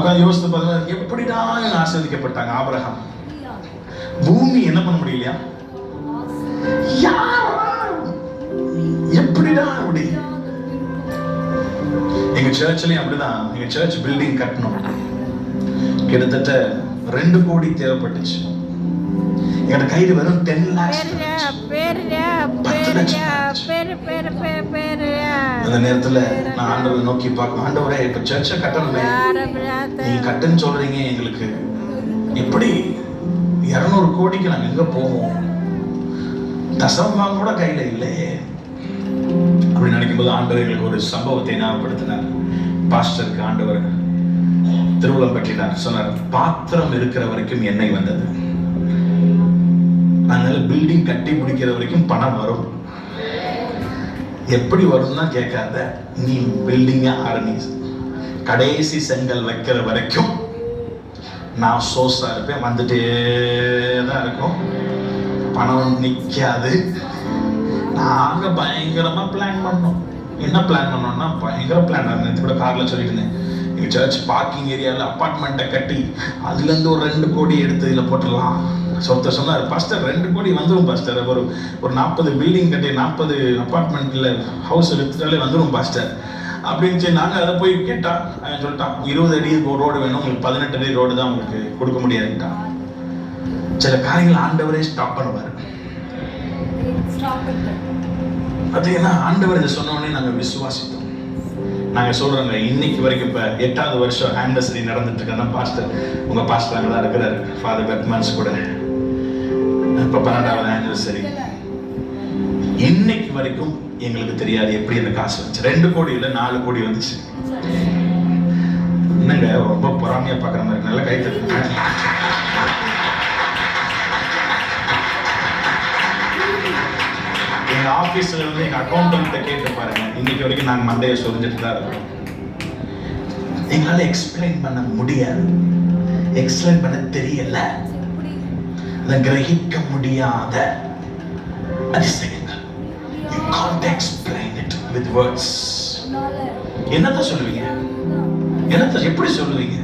உட்காந்து யோசித்து பார்த்தா எப்படிதான் ஆசீர்வதிக்கப்பட்டாங்க ஆபிரகாம். பூமி என்ன பண்ண முடியலையா? எப்படிடா அப்படி? எங்க சர்ச்லயும் அப்படிதான். எங்க சர்ச் பில்டிங் கட்டணும், கிட்டத்தட்ட 2 கோடி தேவைப்பட்டுச்சு. எங்க கையில வெறும் 10 lakhs. அந்த நேரத்துல நான் ஆண்டவரை நோக்கி பார்க்க, ஆண்டவரே இப்ப சர்ச்சை கட்டணுமே, நீங்க கட்டுன்னு சொல்றீங்க, எங்களுக்கு எப்படி 200 கோடிக்கு நாங்க எங்க போவோம்? தசமம் கூட கையில இல்லையே. அப்படி நினைக்கும் போது ஆண்டவர் எங்களுக்கு ஒரு சம்பவத்தை ஞாபகப்படுத்தினார். பாஸ்டருக்கு ஆண்டவர் திருவுளம் பற்றினார். சொன்னார், பாத்திரம் இருக்கிற வரைக்கும் எண்ணெய் வந்தது, அதனால பில்டிங் கட்டி முடிக்கிற வரைக்கும் பணம் வரும். எப்படி வரும்னா கேட்காத, நீ பில்டிங்க ஆரம்பி, கடைசி செங்கல் வைக்கிற வரைக்கும் நான் சோர்ஸா இருப்பேன், வந்துட்டே தான் இருக்கும், பணம் நிக்காது. நாங்க பயங்கரமா பிளான் பண்ணோம். என்ன பிளான் பண்ணோம்னா பயங்கர பிளான். நேற்று கூட கார்ல சொல்லிட்டு இருந்தேன், எங்க சர்ச் பார்க்கிங் ஏரியாவில் அப்பார்ட்மெண்ட்டை கட்டி அதுல இருந்து ஒரு 2 கோடி எடுத்து இதுல போட்டுடலாம். சொத்த சொன்னார், பாஸ்டர் 2 கோடி வந்துடும் பாஸ்டர், ஒரு 40 பில்டிங் கட்டி 40 அப்பார்ட்மெண்ட்ல ஹவுஸ் எடுத்துட்டாலே வந்துடும் பாஸ்டர் அப்படின்னு சொல்லி நாங்கள் அதை போய் கேட்டா அவன் சொல்லிட்டான், 20 அடி ரோடு வேணும் உங்களுக்கு, 18 அடி ரோடு தான் உங்களுக்கு கொடுக்க முடியாதுட்டான். சில காரியங்கள் ஆண்டவரே ஸ்டாப் பண்ணுவார். பார்த்தீங்கன்னா ஆண்டவர் இதை சொன்ன உடனே நாங்கள் விசுவாசித்தோம். நாங்கள் சொல்றோங்க, இன்னைக்கு வரைக்கும் இப்போ 8வது வருஷம் ஆனிவர்சரி நடந்துட்டு இருக்கேன்னா பாஸ்டர், உங்க பாஸ்டர் அங்கே தான் இருக்கிறாரு, ஃபாதர் பெர்க்மன்ஸ் கூட. இப்போ 12வது ஆனிவர்சரி. இன்னைக்கு வரைக்கும் எங்களுக்கு தெரியாது எப்படி அந்த காசு வந்துச்சு. 2 கோடி இல்லை 4 கோடி வந்துச்சு. என்னங்க ரொம்ப பொறாமையா பார்க்குற மாதிரி, நல்லா கை தட்டுங்க. எங்க ஆபீஸ்ல இருந்து எங்க அக்கௌண்டன்ட்ட கேட்டு பாருங்க, இன்னைக்கு வரைக்கும் நாங்க மண்டையை சொல்லிட்டு தான் இருக்கோம். எங்களால எக்ஸ்பிளைன் பண்ண முடியாது, எக்ஸ்பிளைன் பண்ண தெரியல, அதை கிரகிக்க முடியாத அதிசயங்கள். You can't explain it with words. என்னத்த சொல்லுவீங்க? என்னத்த எப்படி சொல்லுவீங்க?